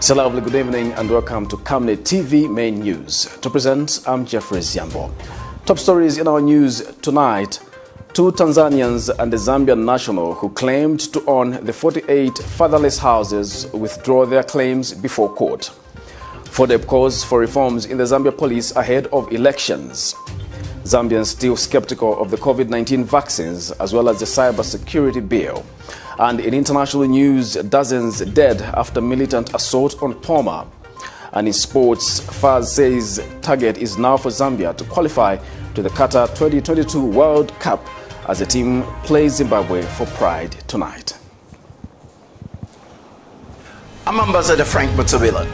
So lovely good evening and welcome to Camnet TV Main News. To present, I'm Jeffrey Ziambo. Top stories in our news tonight. 2 Tanzanians and a Zambian national who claimed to own the 48 fatherless houses withdraw their claims before court. FODEP calls for reforms in the Zambia police ahead of elections. Zambians still skeptical of the COVID-19 vaccines as well as the cybersecurity bill. And in international news, dozens dead after militant assault on PALMA. And in sports, FAZ says target is now for Zambia to qualify to the QATAR 2022 World Cup as the team plays Zimbabwe for pride tonight. I'm Ambassador Frank Mutsabila.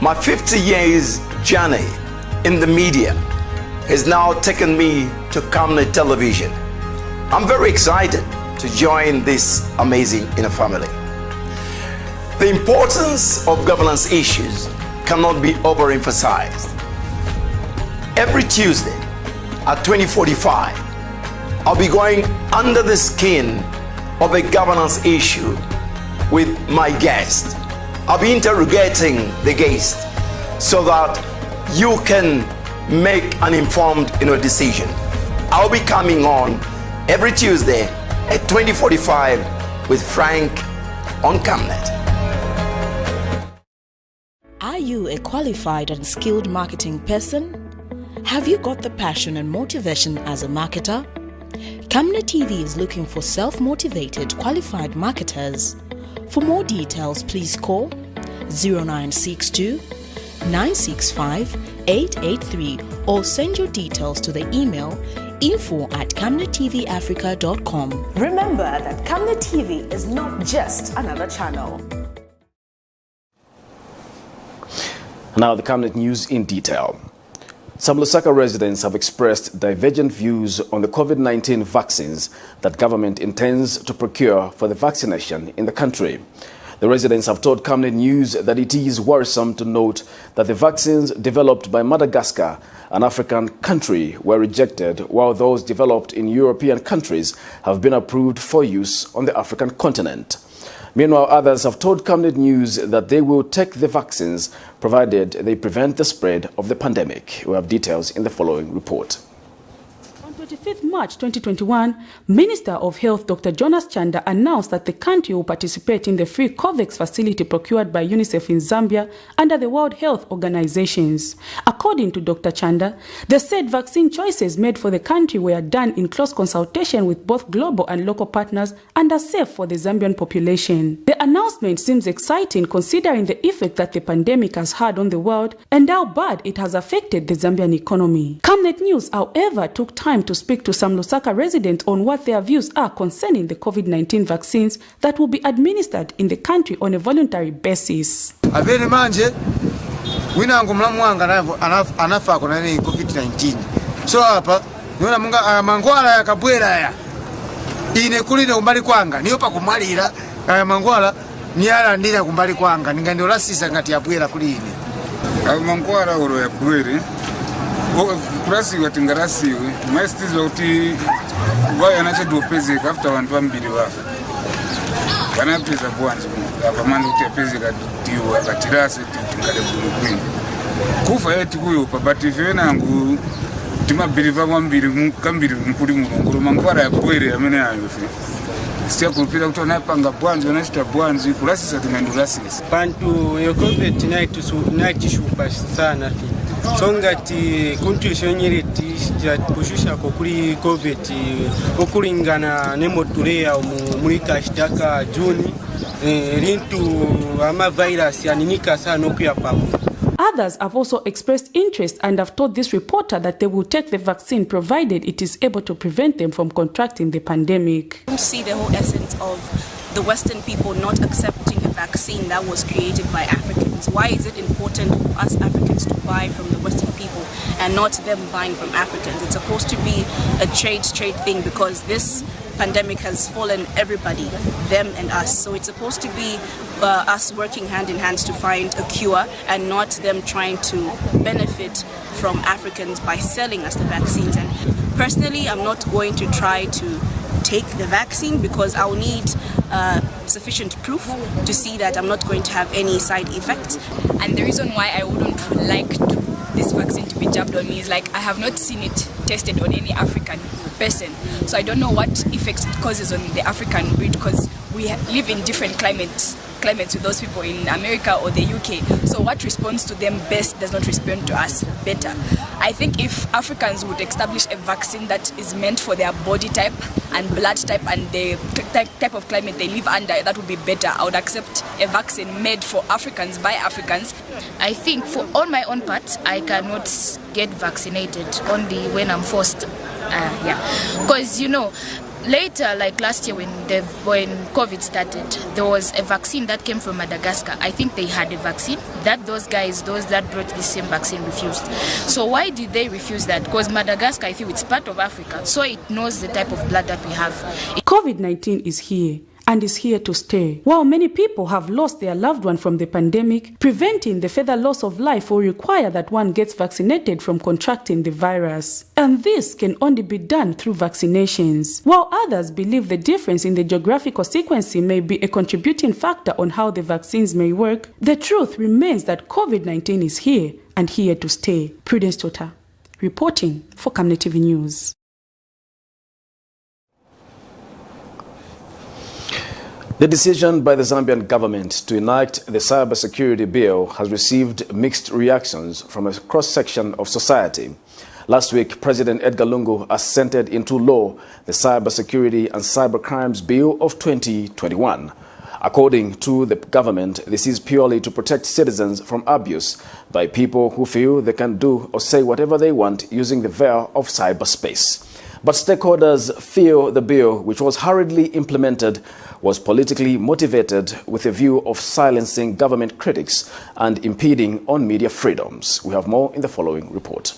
My 50 years journey in the media has now taken me to Camnet television. I'm very excited to join this amazing inner family. The importance of governance issues cannot be overemphasized. Every Tuesday at 20:45, I'll be going under the skin of a governance issue with my guest. I'll be interrogating the guest so that you can make an informed decision. I'll be coming on every Tuesday at 20:45 with Frank on Camnet. Are you a qualified and skilled marketing person? Have you got the passion and motivation as a marketer? Camnet TV is looking for self-motivated, qualified marketers. For more details, please call 0962 965 883 or send your details to the email info@camnettvafrica.com. Remember that Camnet TV is not just another channel. Now the Camnet news in detail. Some Lusaka residents have expressed divergent views on the COVID-19 vaccines that government intends to procure for the vaccination in the country. The residents have told Camnet News that it is worrisome to note that the vaccines developed by Madagascar, an African country, were rejected, while those developed in European countries have been approved for use on the African continent. Meanwhile, others have told Camnet News that they will take the vaccines provided they prevent the spread of the pandemic. We have details in the following report. On 25th March 2021, Minister of Health Dr. Jonas Chanda announced that the country will participate in the free COVAX facility procured by UNICEF in Zambia under the World Health Organizations. According to Dr. Chanda, the said vaccine choices made for the country were done in close consultation with both global and local partners and are safe for the Zambian population. The announcement seems exciting considering the effect that the pandemic has had on the world and how bad it has affected the Zambian economy. Camnet News, however, took time to speak to some Lusaka residents on what their views are concerning the COVID-19 vaccines that will be administered in the country on a voluntary basis. Avere manje winangu mlamwanga anafa kuna COVID-19. So hapa niona munga mangwala yakabwera ya ine kulina kumbali kwanga niyo pa kumalira mangwala niyala ndira kumbali kwanga ningandola sisa ngati yabwera kuline mangwala oro yabwere kurasi watingarasiwe maestizo kuti waya anachadopezeka after vantu vambiri vafa vanapeza bwanzi apamanda kuti apezeka tiwa katirase tingade bulukwini kufa yeti kuyopa but ife nangu timabhiriva vambiri kambiri mkuli mulongoro mangwara yabwere amene ayofe siya kulupira kuti wanapanga bwanzi wanachita bwanzi kurasisa tingandorasisa pantu yo COVID-19 shupa sana songati kuntushonyereti kushusha kuri COVID okulingana nemotuleya muri kashtaka Juni rintu ama virus yaninika sana okuyapamo. Others have also expressed interest and have told this reporter that they will take the vaccine provided it is able to prevent them from contracting the pandemic. I don't see the whole essence of the Western people not accepting a vaccine that was created by Africans. Why is it important for us Africans to buy from the Western people and not them buying from Africans? It's supposed to be a trade thing because this pandemic has fallen everybody, them and us. So it's supposed to be us working hand in hand to find a cure and not them trying to benefit from Africans by selling us the vaccines. And personally, I'm not going to try to take the vaccine because I'll need sufficient proof to see that I'm not going to have any side effects. And the reason why I wouldn't like this vaccine to be jabbed on me is like I have not seen it tested on any African person. So I don't know what effects it causes on the African breed because we live in different climates with those people in America or the UK. So what responds to them best does not respond to us better. I think if Africans would establish a vaccine that is meant for their body type and blood type and the type of climate they live under, that would be better. I would accept a vaccine made for Africans by Africans. I think on my own part, I cannot get vaccinated only when I'm forced. Because later, like last year when COVID started, there was a vaccine that came from Madagascar. I think they had a vaccine that those that brought the same vaccine refused. So why did they refuse that? Because Madagascar, I think it's part of Africa, so it knows the type of blood that we have. COVID-19 is here and is here to stay. While many people have lost their loved one from the pandemic, preventing the further loss of life will require that one gets vaccinated from contracting the virus. And this can only be done through vaccinations. While others believe the difference in the geographical sequencing may be a contributing factor on how the vaccines may work, the truth remains that COVID-19 is here and here to stay. Prudence Tota, reporting for Camnet TV News. The decision by the Zambian government to enact the cybersecurity bill has received mixed reactions from a cross-section of society. Last week, President Edgar Lungu assented into law the Cybersecurity and Cybercrimes Bill of 2021. According to the government, this is purely to protect citizens from abuse by people who feel they can do or say whatever they want using the veil of cyberspace. But stakeholders feel the bill, which was hurriedly implemented, was politically motivated with a view of silencing government critics and impeding on media freedoms. We have more in the following report.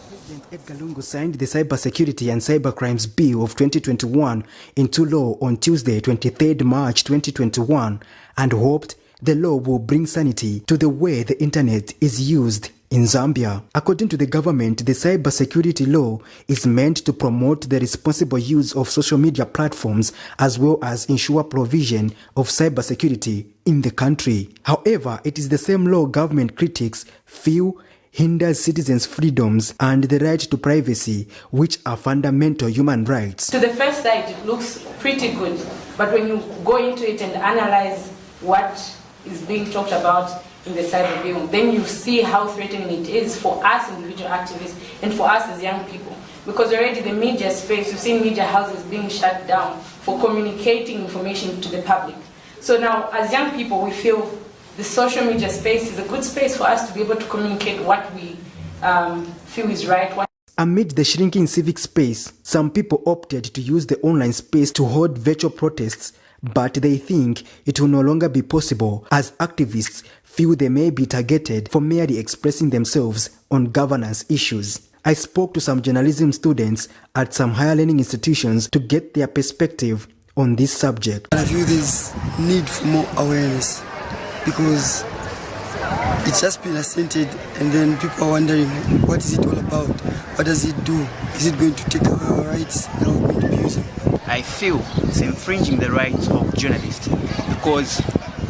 President Edgar Lungu signed the Cybersecurity and Cybercrimes Bill of 2021 into law on Tuesday, 23rd March 2021, and hoped the law will bring sanity to the way the internet is used in Zambia. According to the government, the cybersecurity law is meant to promote the responsible use of social media platforms as well as ensure provision of cybersecurity in the country. However, it is the same law government critics feel hinders citizens' freedoms and the right to privacy, which are fundamental human rights. To the first sight, it looks pretty good, but when you go into it and analyze what is being talked about in the cyber bill, then you see how threatening it is for us individual activists and for us as young people. Because already the media space, you've seen media houses being shut down for communicating information to the public. So now, as young people, we feel the social media space is a good space for us to be able to communicate what we feel is right. Amid the shrinking civic space, some people opted to use the online space to hold virtual protests, but they think it will no longer be possible as activists feel they may be targeted for merely expressing themselves on governance issues. I spoke to some journalism students at some higher learning institutions to get their perspective on this subject. I feel there's need for more awareness because it's just been assented and then people are wondering, what is it all about? What does it do? Is it going to take away our rights that we're going to be using? I feel it's infringing the rights of journalists because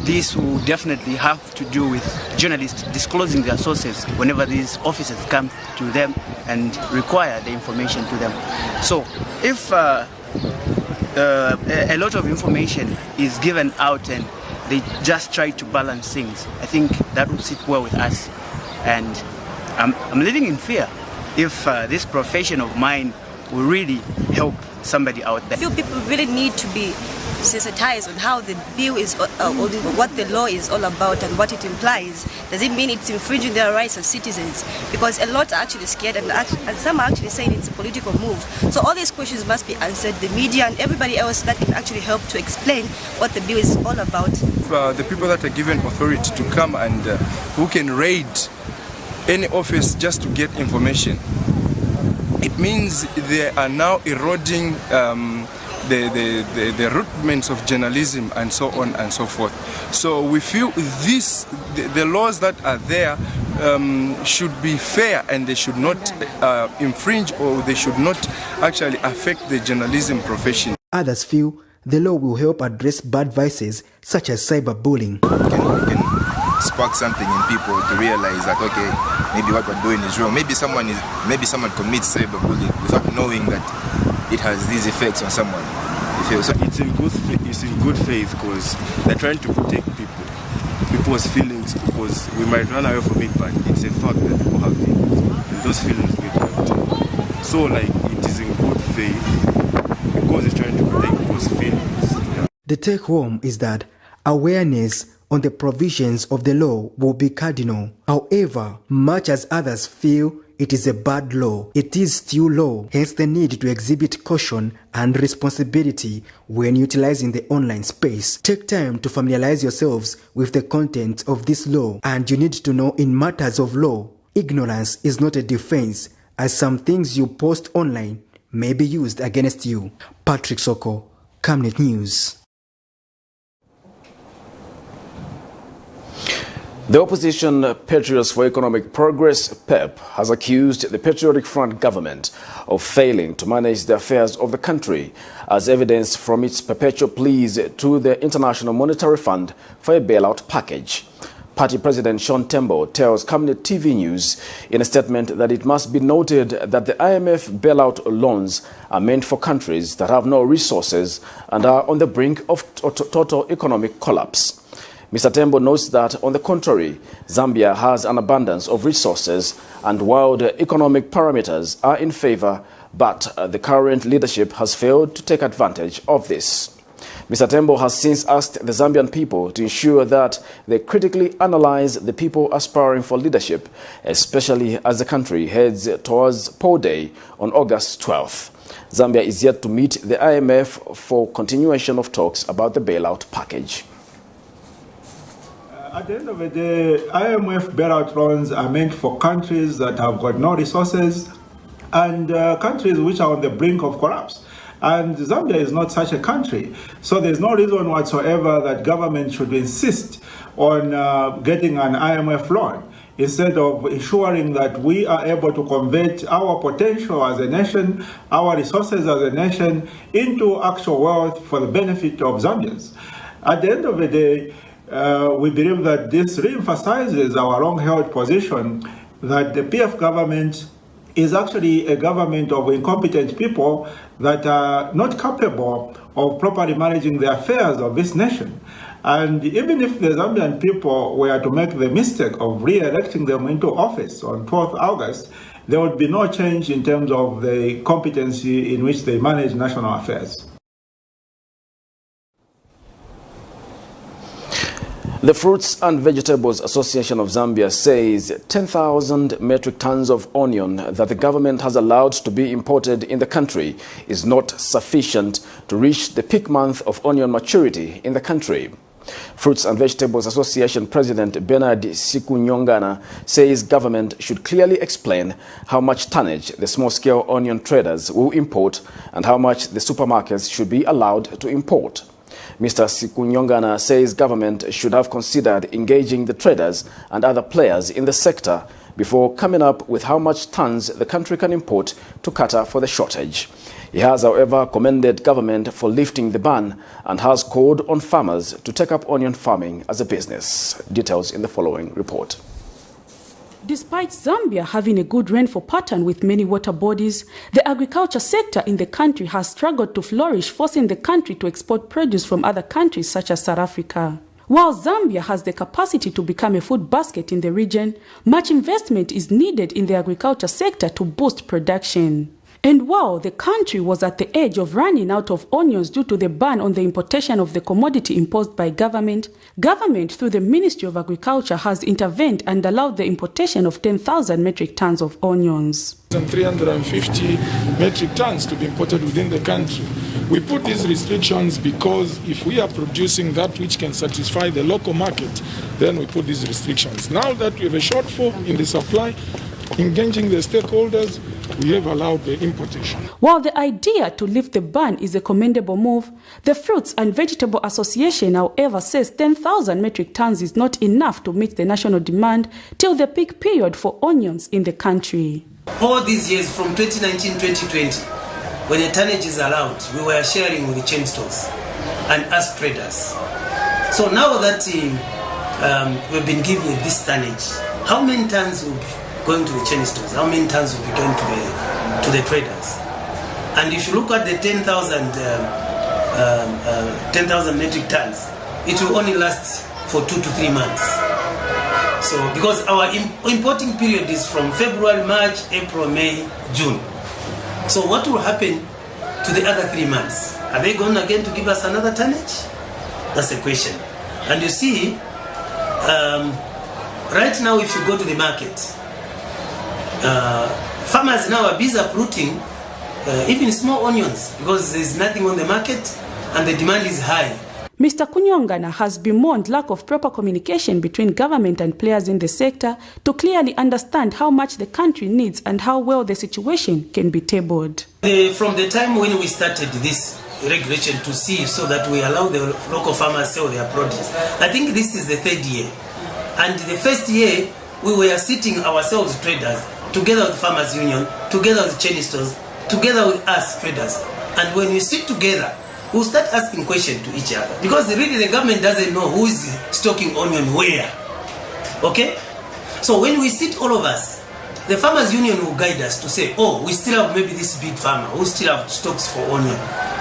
this will definitely have to do with journalists disclosing their sources whenever these officers come to them and require the information to them. So if a lot of information is given out and they just try to balance things, I think that would sit well with us. And I'm living in fear if this profession of mine will really help somebody out there. I feel people really need to be sensitized on how the bill is, what the law is all about and what it implies. Does it mean it's infringing their rights as citizens? Because a lot are actually scared and some are actually saying it's a political move. So all these questions must be answered. The media and everybody else that can actually help to explain what the bill is all about. The people that are given authority to come and who can raid any office just to get information, it means they are now eroding the rudiments of journalism and so on and so forth. So we feel the laws that are there should be fair, and they should not infringe, or they should not actually affect the journalism profession. Others feel the law will help address bad vices such as cyberbullying. We can spark something in people to realize that, okay, maybe what we're doing is wrong. Maybe someone commits cyberbullying without knowing that it has these effects on someone. So it's in good faith, because they're trying to protect people's feelings, because we might run away from it, but it's a fact that people have feelings, and those feelings get hurt. So like, it is in good faith because it's trying to protect people's feelings. Yeah. The take home is that awareness on the provisions of the law will be cardinal. However, much as others feel it is a bad law, it is still law, hence the need to exhibit caution and responsibility when utilizing the online space. Take time to familiarize yourselves with the content of this law, and you need to know in matters of law, ignorance is not a defense, as some things you post online may be used against you. Patrick Soko, Camnet News. The opposition Patriots for Economic Progress, PEP, has accused the Patriotic Front government of failing to manage the affairs of the country, as evidenced from its perpetual pleas to the International Monetary Fund for a bailout package. Party President Sean Tembo tells Camnet TV News in a statement that it must be noted that the IMF bailout loans are meant for countries that have no resources and are on the brink of total economic collapse. Mr. Tembo notes that, on the contrary, Zambia has an abundance of resources, and while the economic parameters are in favor, but the current leadership has failed to take advantage of this. Mr. Tembo has since asked the Zambian people to ensure that they critically analyze the people aspiring for leadership, especially as the country heads towards Poll Day on August 12th. Zambia is yet to meet the IMF for continuation of talks about the bailout package. At the end of the day, IMF bailout loans are meant for countries that have got no resources and countries which are on the brink of collapse. And Zambia is not such a country. So there's no reason whatsoever that government should insist on getting an IMF loan, instead of ensuring that we are able to convert our potential as a nation, our resources as a nation, into actual wealth for the benefit of Zambians. At the end of the day, we believe that this reemphasizes our long-held position that the PF government is actually a government of incompetent people that are not capable of properly managing the affairs of this nation. And even if the Zambian people were to make the mistake of re-electing them into office on 12th August, there would be no change in terms of the competency in which they manage national affairs. The Fruits and Vegetables Association of Zambia says 10,000 metric tons of onion that the government has allowed to be imported in the country is not sufficient to reach the peak month of onion maturity in the country. Fruits and Vegetables Association President Bernard Sikunyongana says government should clearly explain how much tonnage the small-scale onion traders will import and how much the supermarkets should be allowed to import. Mr. Sikunyongana says government should have considered engaging the traders and other players in the sector before coming up with how much tons the country can import to cater for the shortage. He has, however, commended government for lifting the ban and has called on farmers to take up onion farming as a business. Details in the following report. Despite Zambia having a good rainfall pattern with many water bodies, the agriculture sector in the country has struggled to flourish, forcing the country to export produce from other countries such as South Africa. While Zambia has the capacity to become a food basket in the region, much investment is needed in the agriculture sector to boost production. And while the country was at the edge of running out of onions due to the ban on the importation of the commodity imposed by government through the Ministry of Agriculture has intervened and allowed the importation of 10,000 metric tons of onions. 350 metric tons to be imported within the country. We put these restrictions because if we are producing that which can satisfy the local market, then we put these restrictions. Now that we have a shortfall in the supply, engaging the stakeholders, we have allowed the importation. While the idea to lift the ban is a commendable move, the Fruits and Vegetable Association, however, says 10,000 metric tons is not enough to meet the national demand till the peak period for onions in the country. All these years from 2019-2020, when the tonnage is allowed, we were sharing with the chain stores and us traders. So now that we've been given this tonnage, how many tons will be going to the chain stores? How many tons will be going to the traders? And if you look at the 10,000 metric tons, it will only last for 2 to 3 months. So because our importing period is from February, March, April, May, June. So what will happen to the other 3 months? Are they going again to give us another tonnage? That's the question. And you see, right now if you go to the market, farmers now are busy uprooting even small onions because there's nothing on the market and the demand is high. Mr. Kunyongana has bemoaned lack of proper communication between government and players in the sector to clearly understand how much the country needs and how well the situation can be tabled. From the time when we started this regulation to see so that we allow the local farmers sell their produce, I think this is the 3rd year. And the first year, we were sitting ourselves traders, together with Farmers Union, together with chain stores, together with us traders. And when we sit together, we'll start asking questions to each other. Because really the government doesn't know who is stocking onion where. Okay? So when we sit all of us, the Farmers Union will guide us to say, oh, we still have maybe this big farmer who still have stocks for onion.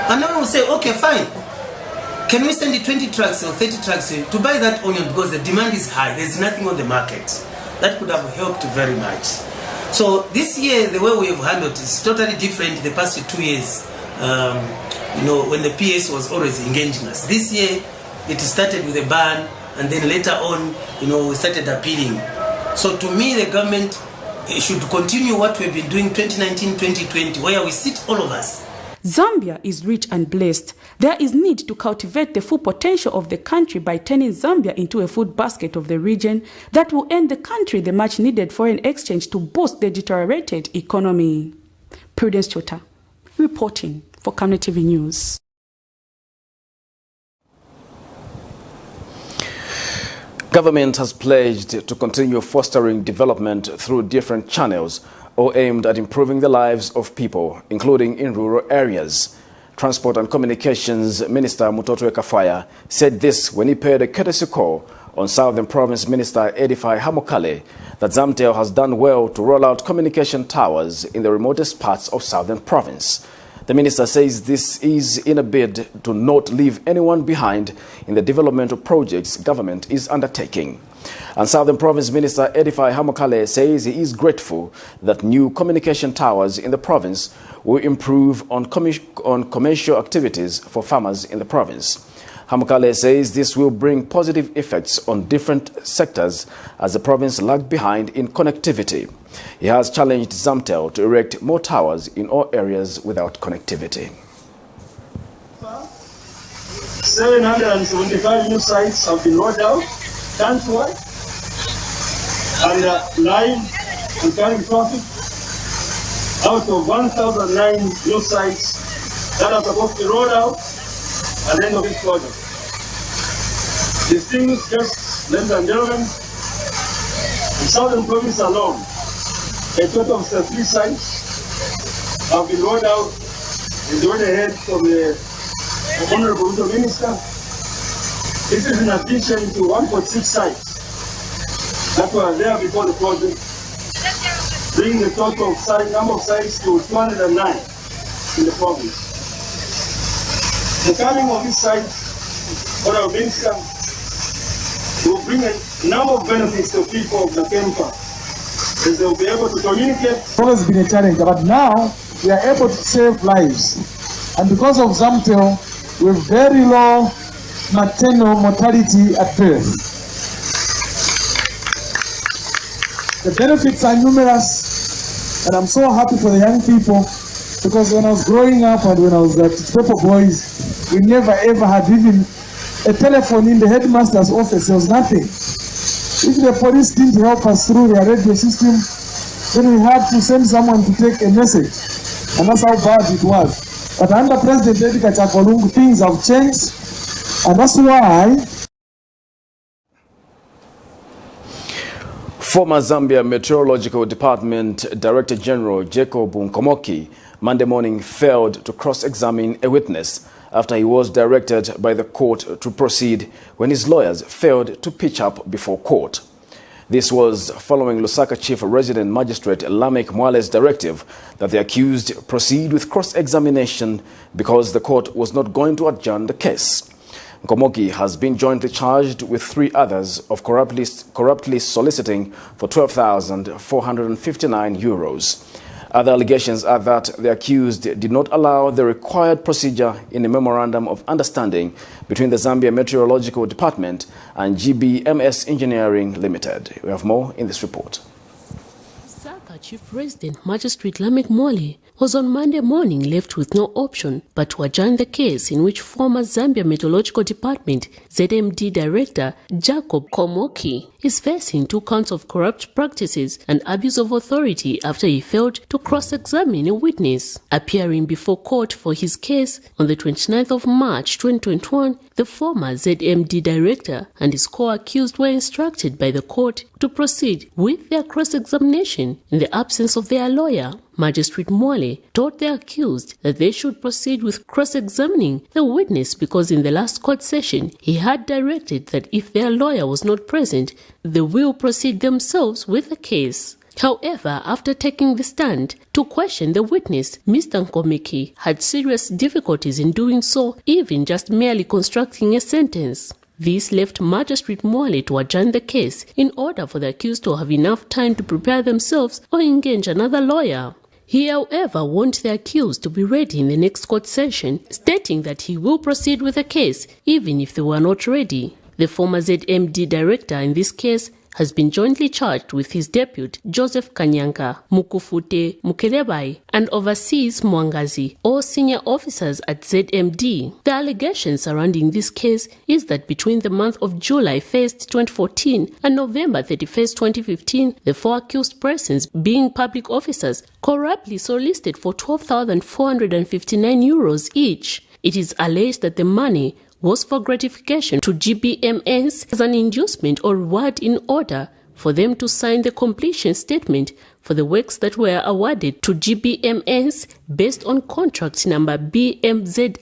And then we'll say, okay, fine. Can we send 20 trucks or 30 trucks to buy that onion because the demand is high, there's nothing on the market. That could have helped very much. So this year, the way we have handled it is totally different the past 2 years. When the PS was always engaging us. This year, it started with a ban, and then later on, we started appealing. So to me, the government should continue what we've been doing 2019-2020, where we sit all of us. Zambia is rich and blessed. There is need to cultivate the full potential of the country by turning Zambia into a food basket of the region that will earn the country the much needed foreign exchange to boost the deteriorated economy. Prudence Chota, reporting for Camnet TV News. Government has pledged to continue fostering development through different channels, all aimed at improving the lives of people, including in rural areas. Transport and Communications Minister Mutotwe Kafaya said this when he paid a courtesy call on Southern Province Minister Edify Hamokale that Zamtel has done well to roll out communication towers in the remotest parts of Southern Province. The minister says this is in a bid to not leave anyone behind in the developmental projects government is undertaking. And Southern Province Minister Edify Hamokale says he is grateful that new communication towers in the province will improve on commercial activities for farmers in the province. Hamokale says this will bring positive effects on different sectors as the province lagged behind in connectivity. He has challenged Zamtel to erect more towers in all areas without connectivity. 775 new sites have been rolled out countrywide and live and carrying traffic out of 1,009 new sites that are supposed to be rolled out at the end of this project. Distinguished guests, ladies and gentlemen, in Southern Province alone, a total of 3 sites have been rolled out in the way ahead from the Honorable Minister. This is in addition to 1.6 sites that were there before the project, bringing the total number of sites to 209 in the province. The coming of these sites, Honorable Minister, will bring a number of benefits to people of the Kempa, as they will be able to communicate. It's always been a challenge, but now we are able to save lives. And because of Zamtel, we have very low maternal mortality at birth. The benefits are numerous, and I'm so happy for the young people, because when I was growing up and when I was at Pepper Boys, we never ever had even a telephone in the headmaster's office. There was nothing. If the police didn't help us through their radio system, Then we had to send someone to take a message. And that's how bad it was. But under President Edgar Chagwa, things have changed. And that's why former Zambia Meteorological Department Director General Jacob Nkomoki Monday morning failed to cross-examine a witness after he was directed by the court to proceed when his lawyers failed to pitch up before court. This was following Lusaka Chief Resident Magistrate Lamek Mwale's directive that the accused proceed with cross-examination because the court was not going to adjourn the case. Nkomoki has been jointly charged with 3 others of corruptly soliciting for €12,459. Other allegations are that the accused did not allow the required procedure in a memorandum of understanding between the Zambia Meteorological Department and GBMS Engineering Limited. We have more in this report. Lusaka Chief Resident Magistrate Lamek Mwale was on Monday morning left with no option but to adjourn the case in which former Zambia Meteorological Department ZMD Director Jacob Nkomoki is facing 2 counts of corrupt practices and abuse of authority after he failed to cross-examine a witness. Appearing before court for his case on the 29th of March 2021, the former ZMD Director and his co-accused were instructed by the court to proceed with their cross-examination in the absence of their lawyer. Magistrate Mwale told the accused that they should proceed with cross-examining the witness because in the last court session he had directed that if their lawyer was not present, they will proceed themselves with the case. However, after taking the stand to question the witness, Mr. Nkomoki had serious difficulties in doing so, even just merely constructing a sentence. This left Magistrate Mwale to adjourn the case in order for the accused to have enough time to prepare themselves or engage another lawyer. He, however, warned the accused to be ready in the next court session, stating that he will proceed with the case even if they were not ready. The former ZMD director in this case has been jointly charged with his deputy Joseph Kanyanka, Mukufute Mukelebai, and overseas Mwangazi, all senior officers at ZMD. The allegation surrounding this case is that between the month of July 1st, 2014 and November 31st, 2015, the 4 accused persons, being public officers, corruptly solicited for €12,459 each. It is alleged that the money was for gratification to GBMS as an inducement or reward in order for them to sign the completion statement for the works that were awarded to GBMS based on contract number BMZID.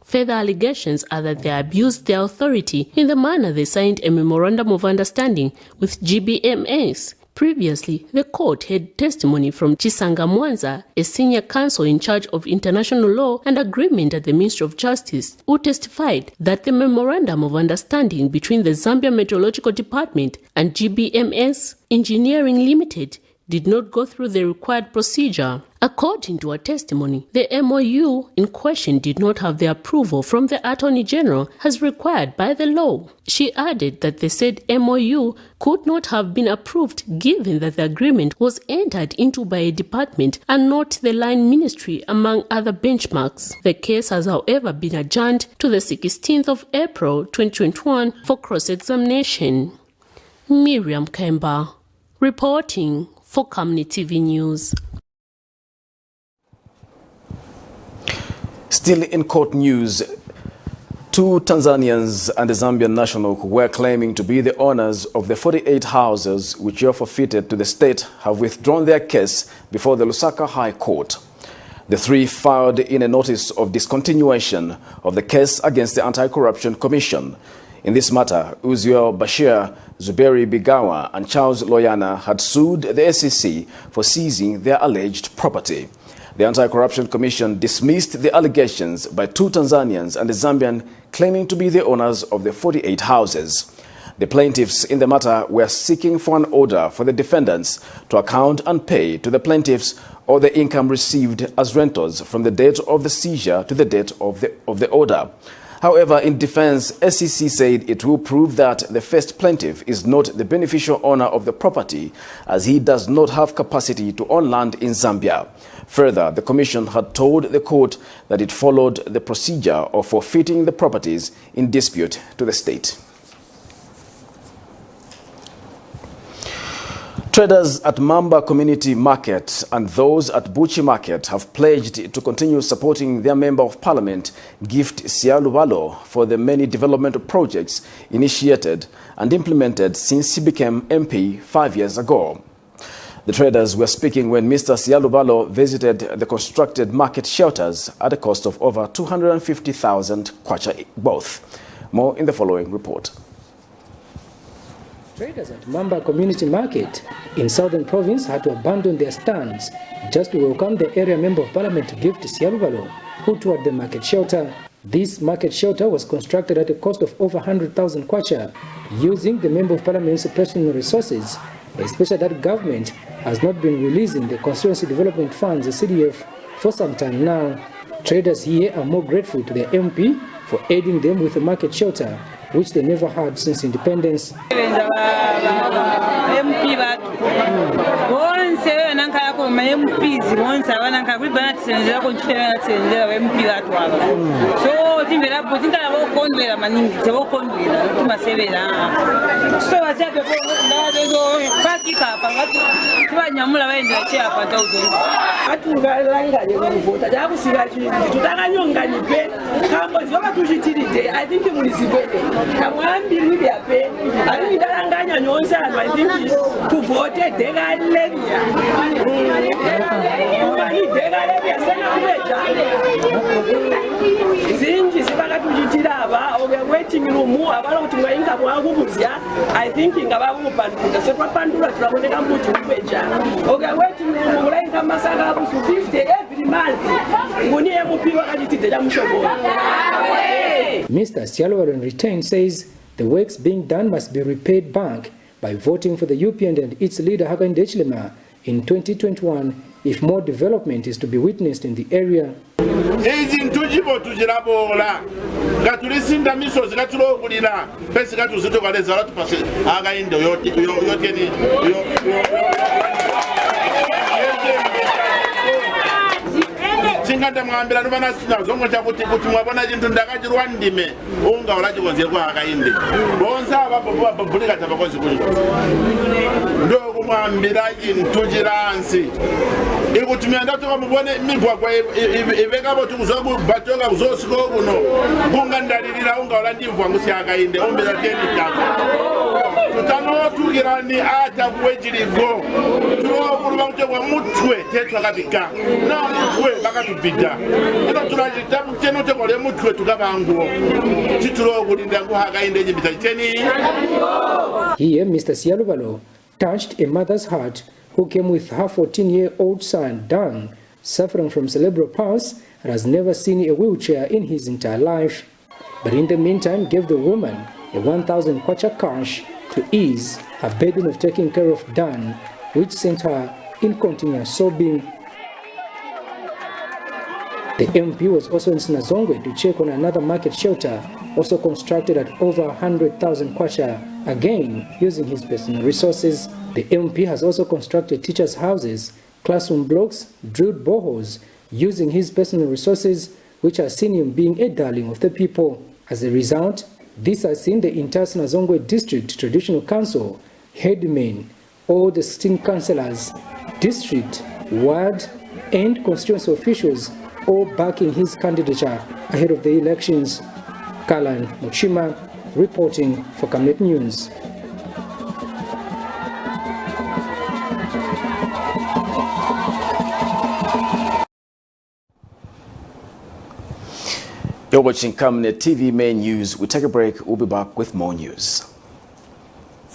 Further allegations are that they abused their authority in the manner they signed a memorandum of understanding with GBMS. Previously, the court heard testimony from Chisanga Mwanza, a senior counsel in charge of international law and agreement at the Ministry of Justice, who testified that the memorandum of understanding between the Zambia Meteorological Department and GBMS Engineering Limited did not go through the required procedure. According to her testimony, the MOU in question did not have the approval from the Attorney General as required by the law. She added that the said MOU could not have been approved given that the agreement was entered into by a department and not the line ministry, among other benchmarks. The case has, however, been adjourned to the 16th of April 2021 for cross-examination. Miriam Kemba, reporting for Camnet TV News. Still in court news, 2 Tanzanians and a Zambian national who were claiming to be the owners of the 48 houses which were forfeited to the state have withdrawn their case before the Lusaka High Court. The 3 filed in a notice of discontinuation of the case against the Anti-Corruption Commission. In this matter, Uziel Bashir, Zuberi Bigawa and Charles Loyana had sued the SEC for seizing their alleged property. The Anti-Corruption Commission dismissed the allegations by 2 Tanzanians and a Zambian claiming to be the owners of the 48 houses. The plaintiffs in the matter were seeking for an order for the defendants to account and pay to the plaintiffs or the income received as rentals from the date of the seizure to the date of the order. However, in defense, SEC said it will prove that the first plaintiff is not the beneficial owner of the property as he does not have capacity to own land in Zambia. Further, the commission had told the court that it followed the procedure of forfeiting the properties in dispute to the state. Traders at Mamba Community Market and those at Buchi Market have pledged to continue supporting their Member of Parliament, Gift Sialubalo, for the many development projects initiated and implemented since he became MP 5 years ago. The traders were speaking when Mr. Sialubalo visited the constructed market shelters at a cost of over 250,000 kwacha both. More in the following report. Traders at Mamba Community Market in Southern Province had to abandon their stands just to welcome the area Member of Parliament Gift Sialubalo, who toured the market shelter. This market shelter was constructed at a cost of over 100,000 kwacha using the Member of Parliament's personal resources, especially that government has not been releasing the Constituency Development Funds, the CDF, for some time now. Traders here are more grateful to their MP for aiding them with a market shelter, which they never had since independence. Mr. Sialubalo in return says the works being done must be repaid back by voting for the UPN and its leader Hakainde Hichilema in 2021 if more development is to be witnessed in the area. Here, Mr. Sialubalo touched a mother's heart who came with her 14-year-old son, Dan, suffering from cerebral palsy and has never seen a wheelchair in his entire life. But in the meantime, gave the woman a 1,000 kwacha cash to ease her burden of taking care of Dan, which sent her in continuous sobbing. The MP was also in Sinazongwe to check on another market shelter, also constructed at over 100,000 kwacha, again using his personal resources. The MP has also constructed teachers' houses, classroom blocks, drilled boreholes, using his personal resources, which has seen him being a darling of the people. As a result, this has seen the entire Sinazongwe District Traditional Council, headmen, all the 16 councillors, district, ward, and constituency officials all backing his candidature ahead of the elections. Kalan Mochima reporting for Camnet News. You're watching Camnet TV Main News. We take a break. We'll be back with more news.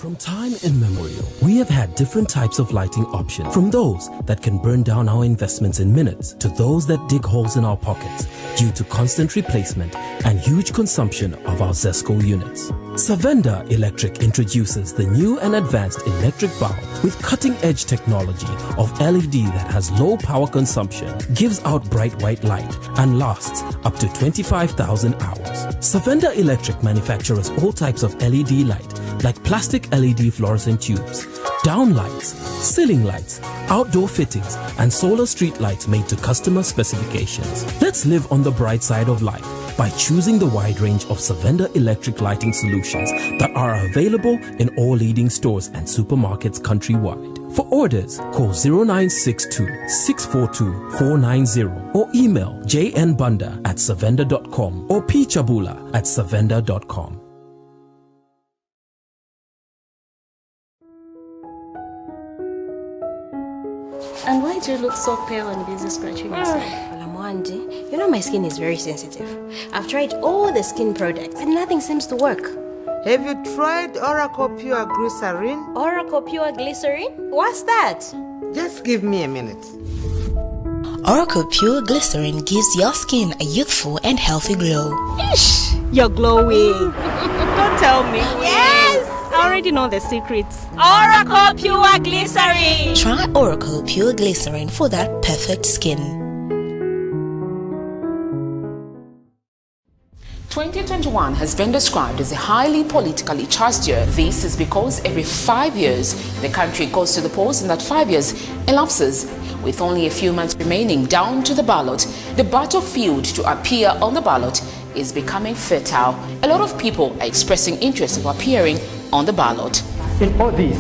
From time immemorial, we have had different types of lighting options, from those that can burn down our investments in minutes to those that dig holes in our pockets due to constant replacement and huge consumption of our ZESCO units. Savenda Electric introduces the new and advanced electric bulb with cutting-edge technology of LED that has low power consumption, gives out bright white light, and lasts up to 25,000 hours. Savenda Electric manufactures all types of LED light, like plastic LED fluorescent tubes, down lights, ceiling lights, outdoor fittings, and solar street lights made to customer specifications. Let's live on the bright side of life by choosing the wide range of Savenda electric lighting solutions that are available in all leading stores and supermarkets countrywide. For orders, call 0962 642 490 or email jnbunda@savenda.com or pchabula@savenda.com. And why do you look so pale and busy scratching yourself? You know my skin is very sensitive. I've tried all the skin products and nothing seems to work. Have you tried Oracle Pure Glycerin? Oracle Pure Glycerin? What's that? Just give me a minute. Oracle Pure Glycerin gives your skin a youthful and healthy glow. Ish, you're glowing. Don't tell me. Yes! I already know the secrets. Oracle Pure Glycerin! Try Oracle Pure Glycerin for that perfect skin. 2021 has been described as a highly politically charged year. This is because every 5 years, the country goes to the polls, and that 5 years elapses. With only a few months remaining down to the ballot, the battlefield to appear on the ballot is becoming fertile. A lot of people are expressing interest of appearing on the ballot. In all this,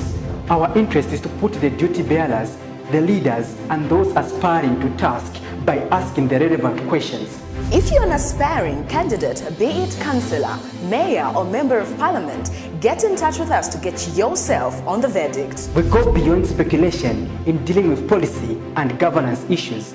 our interest is to put the duty bearers, the leaders, and those aspiring to task by asking the relevant questions. If you're an aspiring candidate, be it councillor, mayor, or member of parliament, get in touch with us to get yourself on the verdict. We go beyond speculation in dealing with policy and governance issues.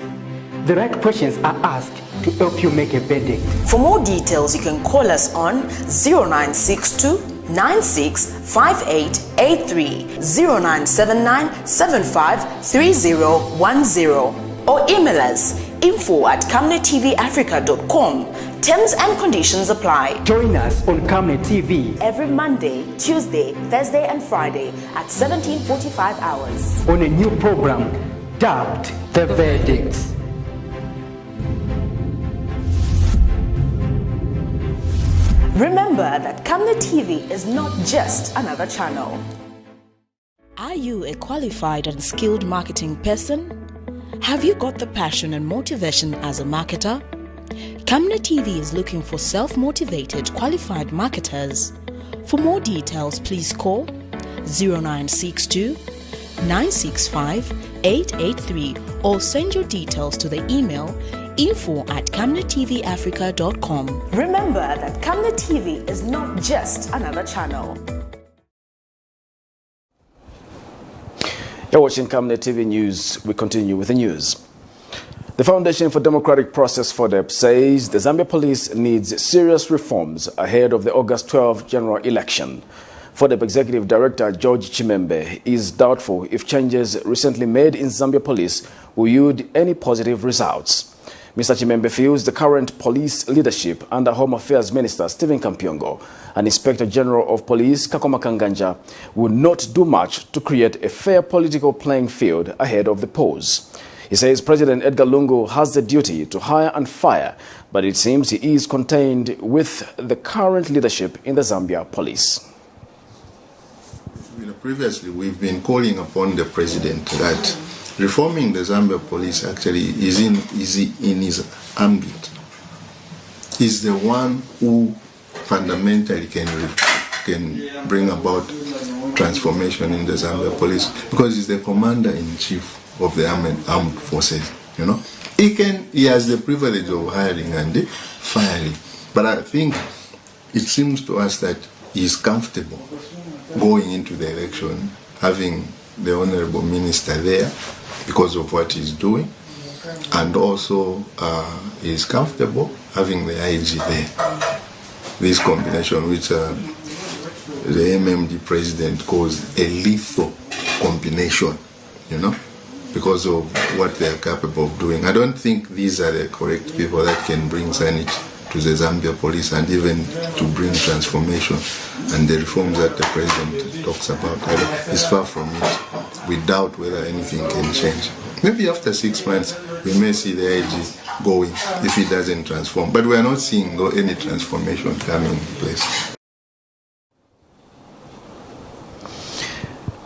The right questions are asked to help you make a verdict. For more details, you can call us on 0962 965883, 0979 753010, or email us info@camnettvafrica.com. Terms and conditions apply. Join us on Camnet TV every Monday, Tuesday, Thursday, and Friday at 17:45 hours on a new program dubbed The Verdict. Remember that Camnet TV is not just another channel. Are you a qualified and skilled marketing person? Have you got the passion and motivation as a marketer? Camnet TV is looking for self-motivated, qualified marketers. For more details, please call 0962 965 883 or send your details to the email info@camnettvafrica.com. Remember that Camnet TV is not just another channel. You're watching Camnet TV News. We continue with the news. The Foundation for Democratic Process FODEP says the Zambia police needs serious reforms ahead of the August 12 general election. FODEP Executive Director George Chimembe is doubtful if changes recently made in Zambia police will yield any positive results. Mr. Chimembe feels the current police leadership under Home Affairs Minister Stephen Kampiongo and Inspector General of Police Kakoma Kanganja will not do much to create a fair political playing field ahead of the polls. He says President Edgar Lungu has the duty to hire and fire, but it seems he is contained with the current leadership in the Zambia police. Previously, we've been calling upon the president that reforming the Zambia police actually is in his ambit. He's the one who fundamentally can bring about transformation in the Zambia police because he's the commander-in-chief of the armed forces. You know, he has the privilege of hiring and firing, but I think it seems to us that he's comfortable going into the election, having the honorable minister there because of what he's doing, and also he's comfortable having the IG there. This combination, which the MMD president calls a lethal combination, you know, because of what they're capable of doing. I don't think these are the correct people that can bring sanity to the Zambia police and even to bring transformation and the reforms that the president talks about. It's far from it. We doubt whether anything can change. Maybe after 6 months we may see the IG going if it doesn't transform, but we are not seeing any transformation coming in place.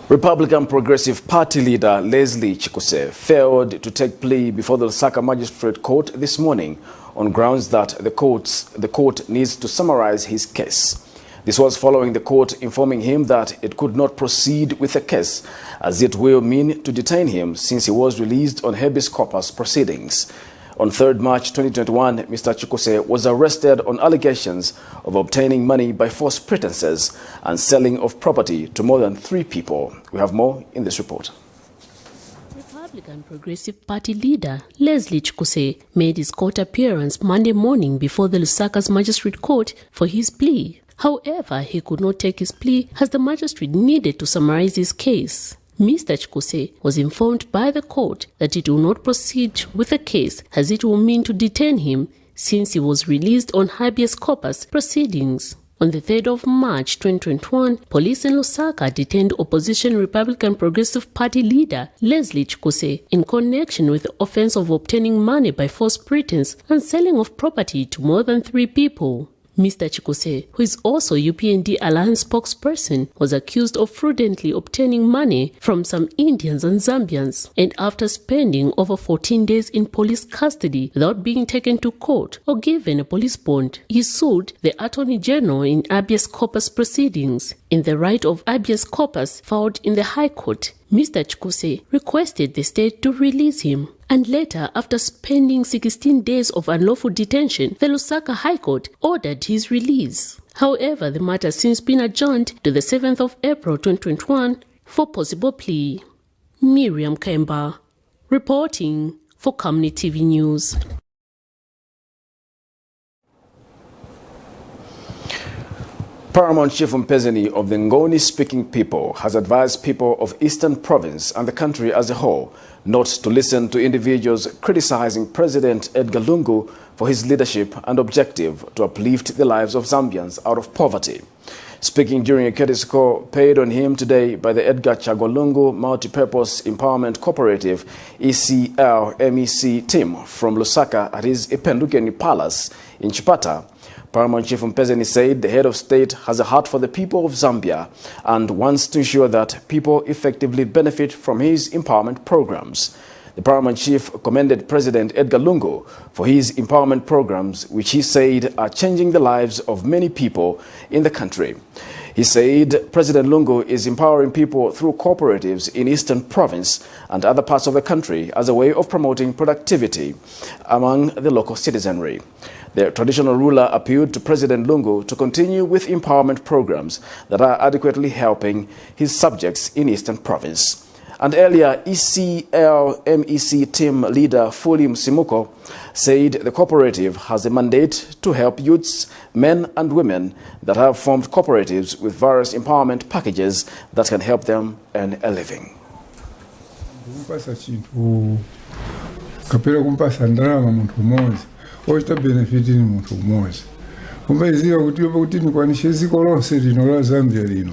Republican Progressive Party leader Leslie Chikuse failed to take plea before the Lusaka Magistrate Court this morning on grounds that the court needs to summarize his case. This was following the court informing him that it could not proceed with the case, as it will mean to detain him since he was released on habeas corpus proceedings. On 3rd March 2021, Mr. Chikuse was arrested on allegations of obtaining money by false pretenses and selling of property to more than 3 people. We have more in this report. Republican Progressive Party leader Leslie Chikuse made his court appearance Monday morning before the Lusaka's Magistrate Court for his plea. However, he could not take his plea as the magistrate needed to summarize his case. Mr. Chikuse was informed by the court that it will not proceed with the case as it will mean to detain him since he was released on habeas corpus proceedings. On the 3rd of March 2021, police in Lusaka detained opposition Republican Progressive Party leader Leslie Chikuse in connection with the offense of obtaining money by false pretense and selling of property to more than 3 people. Mr. Chikuse, who is also UPND Alliance spokesperson, was accused of fraudulently obtaining money from some Indians and Zambians, and after spending over 14 days in police custody without being taken to court or given a police bond, he sued the Attorney General in habeas corpus proceedings. In the right of habeas corpus filed in the High Court, Mr. Chikuse requested the state to release him. And later, after spending 16 days of unlawful detention, the Lusaka High Court ordered his release. However, the matter has since been adjourned to the 7th of April 2021 for possible plea. Miriam Kemba, reporting for Camnet TV News. Paramount Chief Mpezeni of the Ngoni-speaking people has advised people of Eastern Province and the country as a whole not to listen to individuals criticizing President Edgar Lungu for his leadership and objective to uplift the lives of Zambians out of poverty. Speaking during a courtesy call paid on him today by the Edgar Chagwa Lungu Multipurpose Empowerment Cooperative ECL-MEC team from Lusaka at his Ipendukeni Palace in Chipata, Paramount Chief Mpezeni said the head of state has a heart for the people of Zambia and wants to ensure that people effectively benefit from his empowerment programs. The Paramount Chief commended President Edgar Lungu for his empowerment programs, which he said are changing the lives of many people in the country. He said President Lungu is empowering people through cooperatives in Eastern Province and other parts of the country as a way of promoting productivity among the local citizenry. The traditional ruler appealed to President Lungu to continue with empowerment programs that are adequately helping his subjects in Eastern Province. And earlier, ECL-MEC team leader Fuli Msimuko said the cooperative has a mandate to help youths, men and women that have formed cooperatives with various empowerment packages that can help them earn a living. Ochita benefiti ni muntu mmoja. Umbaziwa kuti nikwanishe ziko lonse lino la Zambia lino.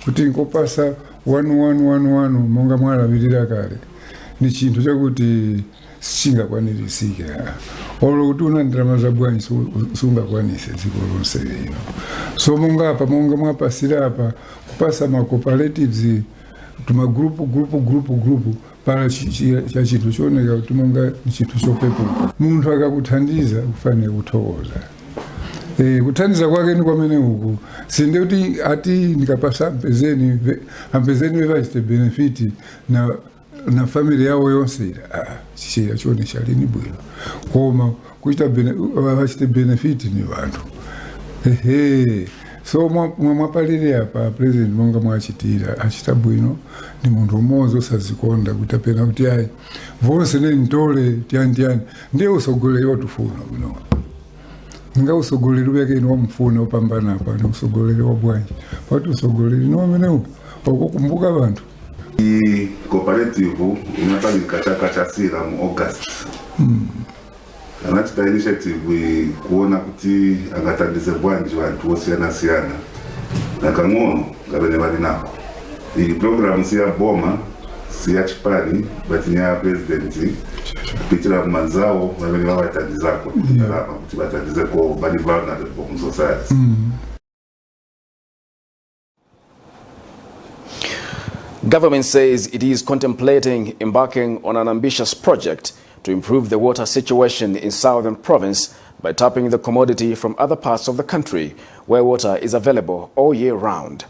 Kuti nkopasa 1111 monga mwalabirira kale. Ni chintu chakuti singakwaniritsike. Olo kuti una ndrama za bwanyi sungakwanise ziko lonse lino. So monga apa monga mwapasira apa kupasa ma cooperatives tuma grupu para chintu chioneka kuti monga chintu chopepuka. Muntu akakuthandiza kufanele kuthokoza. Kuthandiza kwake ni kwamene uku. Sinde kuti ati nikapasa ampezeni vevachite benefiti na family yawo yonse. Chicheya chionesha lini bwino. Koma kuchita vachite benefiti ni vantu. So mwapalire apa president monga mwachitira achita bwino ni muntu umozo osazikonda kuti apena kuti ayi vonse nentole tyani ndiye usogoleri watufuna bwino nga usogoleri wake ino wamufuna opambana apa ni usogoleri wa bwanji wati usogoleri no amene okukumbuka abantu. I cooperative inapanga sira mu August. Anachita initiative kuona kuti angatandize bwanji vantu vosiyana nakang'ono ngavene vari nako. Iyi program siya boma siya chipani but nya president kuitira manzao vavene vavatandizako kuti vatandize ko vari vulnerable mu society. Government says it is contemplating embarking on an ambitious project to improve the water situation in Southern Province by tapping the commodity from other parts of the country where water is available all year round.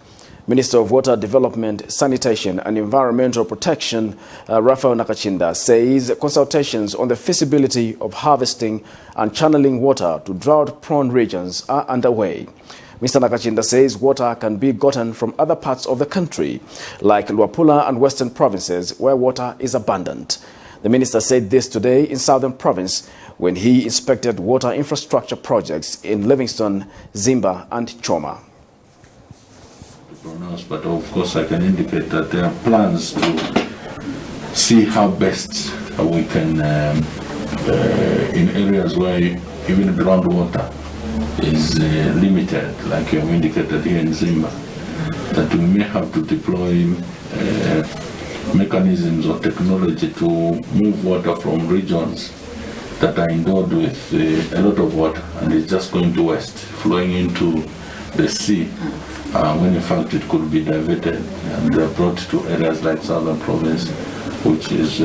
Minister of Water Development, Sanitation and Environmental Protection, Raphael Nakachinda, says consultations on the feasibility of harvesting and channeling water to drought-prone regions are underway. Mr. Nakachinda says water can be gotten from other parts of the country, like Luapula and Western provinces, where water is abundant. The minister said this today in Southern Province when he inspected water infrastructure projects in Livingstone, Zimba and Choma. But of course I can indicate that there are plans to see how best we can, in areas where even groundwater is limited, like you have indicated here in Zimba, that we may have to deploy mechanisms or technology to move water from regions that are endowed with a lot of water and it's just going to west, flowing into the sea, when in fact it could be diverted and brought to areas like Southern Province, which is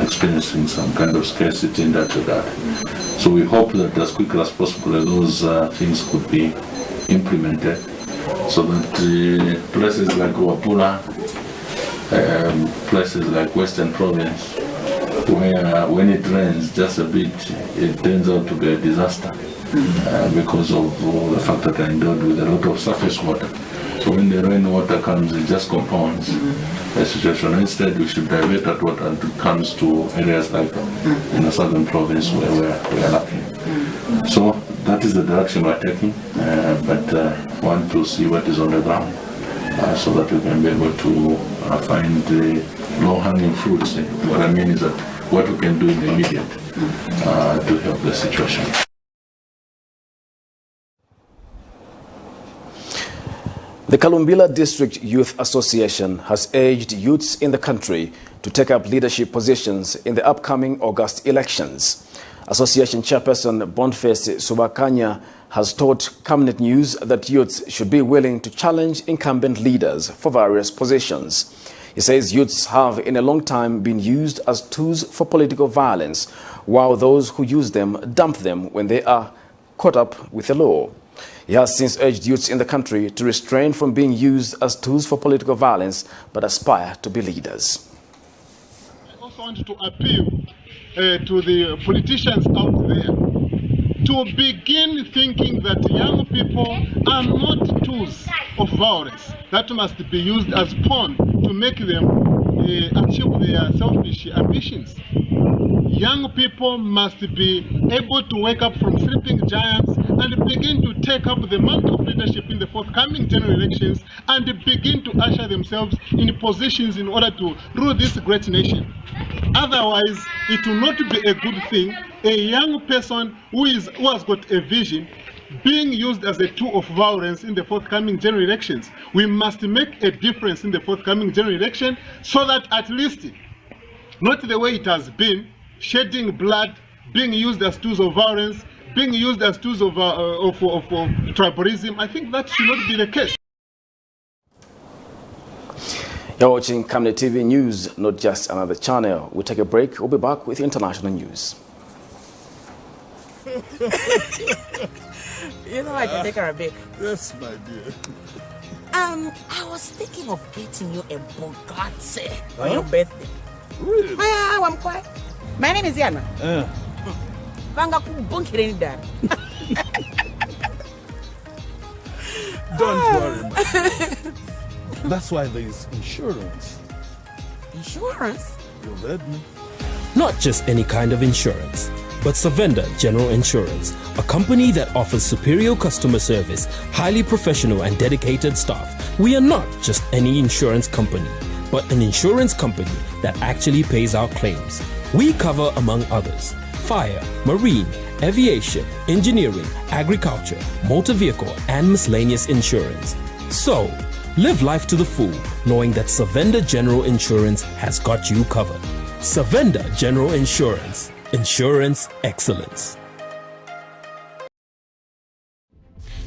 experiencing some kind of scarcity in that regard. So we hope that as quickly as possible those things could be implemented so that places like Luapula, places like Western Province, where when it rains just a bit, it turns out to be a disaster because of the fact that they're endowed with a lot of surface water. So when the rainwater comes, it just compounds the situation. Instead, we should divert that water and it comes to areas like in the Southern Province where we are lucky. So that is the direction we're taking, but want to see what is on the ground so that we can be able to find the low-hanging fruits. What I mean is that what we can do in the immediate to help the situation. The Kalumbila District Youth Association has urged youths in the country to take up leadership positions in the upcoming August elections. Association Chairperson Boniface Subakanya has told Camnet News that youths should be willing to challenge incumbent leaders for various positions. He says youths have in a long time been used as tools for political violence, while those who use them dump them when they are caught up with the law. He has since urged youths in the country to refrain from being used as tools for political violence, but aspire to be leaders. I also want to appeal to the politicians out there to begin thinking that young people are not tools of violence that must be used as pawn to make them achieve their selfish ambitions. Young people must be able to wake up from sleeping giants and begin to take up the mantle of leadership in the forthcoming general elections and begin to usher themselves in positions in order to rule this great nation. Otherwise, it will not be a good thing. A young person who has got a vision being used as a tool of violence in the forthcoming general elections. We must make a difference in the forthcoming general election so that at least, not the way it has been, shedding blood, being used as tools of violence, being used as tools of tribalism. I think that should not be the case. You're watching Camnet TV News, not just another channel. We'll take a break. We'll be back with international news. You know I can take her a break. Yes, my dear. I was thinking of getting you a Bugatti on your birthday. Really? I'm quiet. My name is Yana. Don't worry, man. That's why there is insurance. Insurance? You heard me. Not just any kind of insurance, but Savenda General Insurance, a company that offers superior customer service, highly professional and dedicated staff. We are not just any insurance company, but an insurance company that actually pays our claims. We cover, among others, fire, marine, aviation, engineering, agriculture, motor vehicle, and miscellaneous insurance. So, live life to the full, knowing that Savenda General Insurance has got you covered. Savenda General Insurance. Insurance excellence.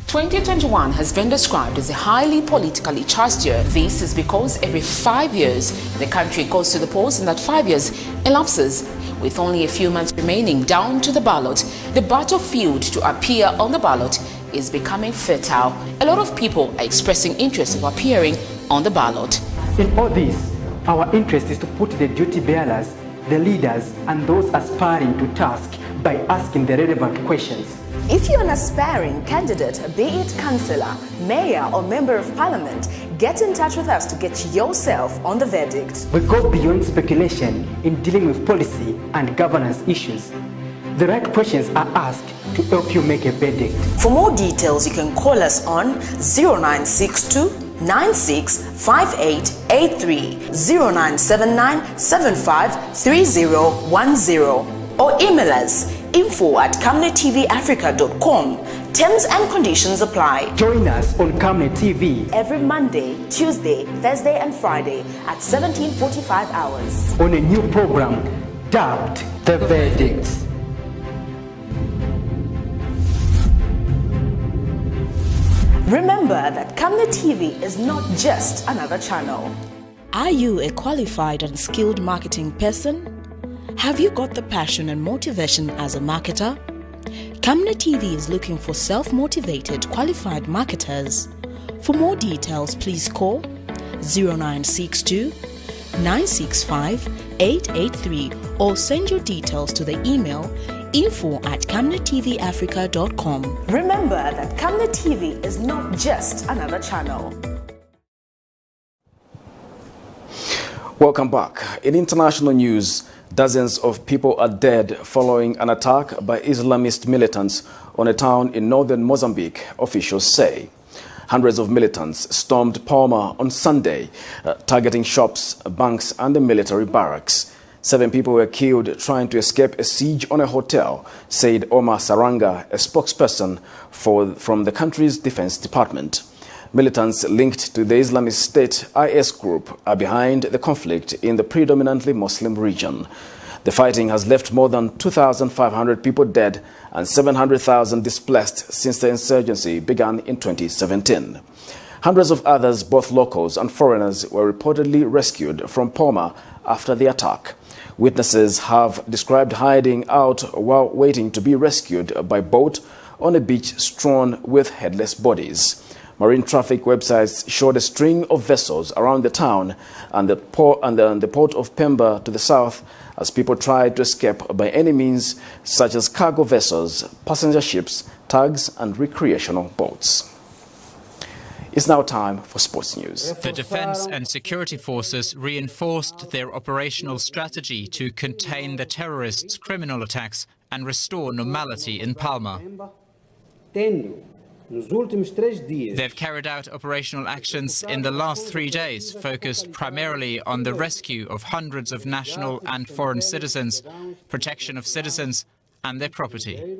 2021 has been described as a highly politically charged year. This is because every 5 years the country goes to the polls, and that 5 years elapses with only a few months remaining down to the ballot. The battlefield to appear on the ballot is becoming fertile. A lot of people are expressing interest in appearing on the ballot. In all this, our interest is to put the duty bearers, the leaders, and those aspiring to task by asking the relevant questions. If you're an aspiring candidate, be it councillor, mayor, or member of parliament, get in touch with us to get yourself on the verdict. We go beyond speculation in dealing with policy and governance issues. The right questions are asked to help you make a verdict. For more details, you can call us on 0962 965883, 0979 753010, or email us info@camnettvafrica.com. Terms and conditions apply. Join us on Camnet TV every Monday, Tuesday, Thursday, and Friday at 17:45 hours on a new program dubbed The Verdict. Remember that Camnet TV is not just another channel. Are you a qualified and skilled marketing person? Have you got the passion and motivation as a marketer? Camnet TV is looking for self-motivated, qualified marketers. For more details, please call 0962 965 883 or send your details to the email info@camnettvafrica.com. Remember that Camnet TV is not just another channel. Welcome back. In international news, dozens of people are dead following an attack by Islamist militants on a town in northern Mozambique, officials say. Hundreds of militants stormed PALMA on Sunday, targeting shops, banks, and the military barracks. 7 people were killed trying to escape a siege on a hotel, said Omar Saranga, a spokesperson from the country's defense department. Militants linked to the Islamic State IS group are behind the conflict in the predominantly Muslim region. The fighting has left more than 2,500 people dead and 700,000 displaced since the insurgency began in 2017. Hundreds of others, both locals and foreigners, were reportedly rescued from PALMA after the attack. Witnesses have described hiding out while waiting to be rescued by boat on a beach strewn with headless bodies. Marine traffic websites showed a string of vessels around the town and the port of Pemba to the south as people tried to escape by any means, such as cargo vessels, passenger ships, tugs, and recreational boats. It's now time for sports news. The Defence and Security Forces reinforced their operational strategy to contain the terrorists' criminal attacks and restore normality in Palma. They've carried out operational actions in the last 3 days, focused primarily on the rescue of hundreds of national and foreign citizens, protection of citizens and their property.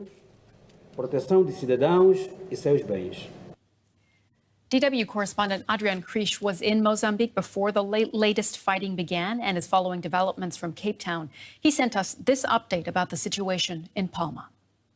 DW correspondent Adrian Krisch was in Mozambique before the latest fighting began and is following developments from Cape Town. He sent us this update about the situation in Palma.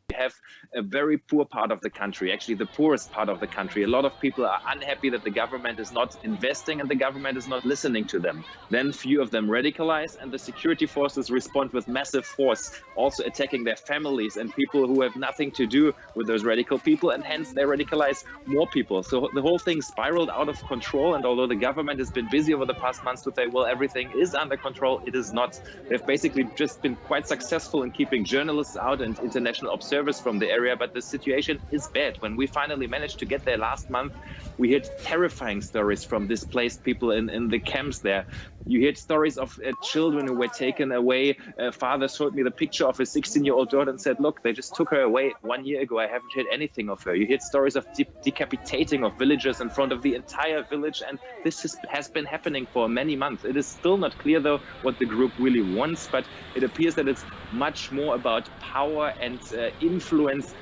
We have a very poor part of the country, actually the poorest part of the country. A lot of people are unhappy that the government is not investing and the government is not listening to them. Then few of them radicalize and the security forces respond with massive force, also attacking their families and people who have nothing to do with those radical people, and hence they radicalize more people. So the whole thing spiraled out of control, and although the government has been busy over the past months to say, well, everything is under control, it is not. They've basically just been quite successful in keeping journalists out and international observers from the area, but the situation is bad. When we finally managed to get there last month, we heard terrifying stories from displaced people in the camps there. You heard stories of children who were taken away. Father showed me the picture of a 16-year-old daughter and said, look, they just took her away 1 year ago. I haven't heard anything of her. You heard stories of decapitating of villagers in front of the entire village, and this has been happening for many months. It is still not clear, though, what the group really wants, but it appears that it's much more about power and influence.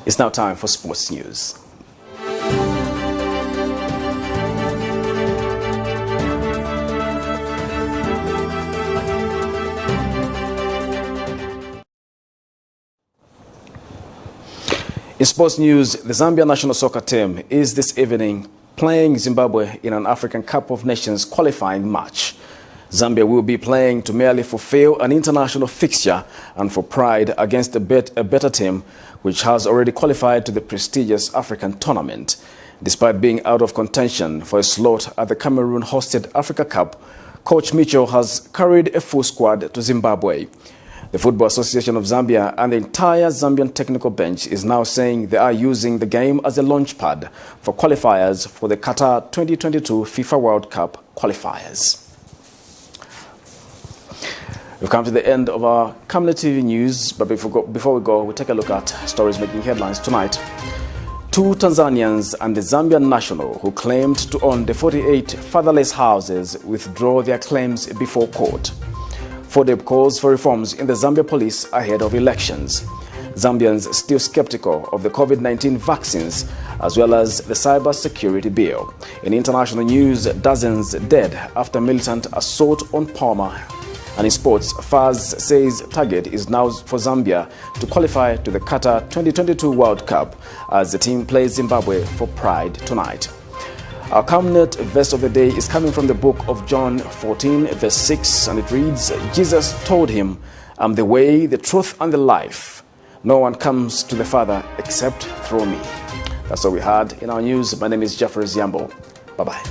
It's now time for sports news. In sports news, the Zambia national soccer team is this evening playing Zimbabwe in an African Cup of Nations qualifying match. Zambia will be playing to merely fulfill an international fixture and for pride against a better team which has already qualified to the prestigious African tournament. Despite being out of contention for a slot at the Cameroon-hosted Africa Cup, Coach Mitchell has carried a full squad to Zimbabwe. The Football Association of Zambia and the entire Zambian technical bench is now saying they are using the game as a launchpad for qualifiers for the Qatar 2022 FIFA World Cup qualifiers. We've come to the end of our Camnet TV news, but before we go, we'll take a look at stories making headlines tonight. 2 Tanzanians and the Zambian national who claimed to own the 48 fatherless houses withdraw their claims before court. FODEP calls for reforms in the Zambia police ahead of elections. Zambians still skeptical of the COVID-19 vaccines as well as the cyber security bill. In international news, dozens dead after militant assault on PALMA. And in sports, FAZ says target is now for Zambia to qualify to the Qatar 2022 World Cup as the team plays Zimbabwe for pride tonight. Our Camnet verse of the day is coming from the book of John 14, verse 6, and it reads, Jesus told him, I'm the way, the truth, and the life. No one comes to the Father except through me. That's all we had in our news. My name is Jeffrey Ziambo. Bye-bye.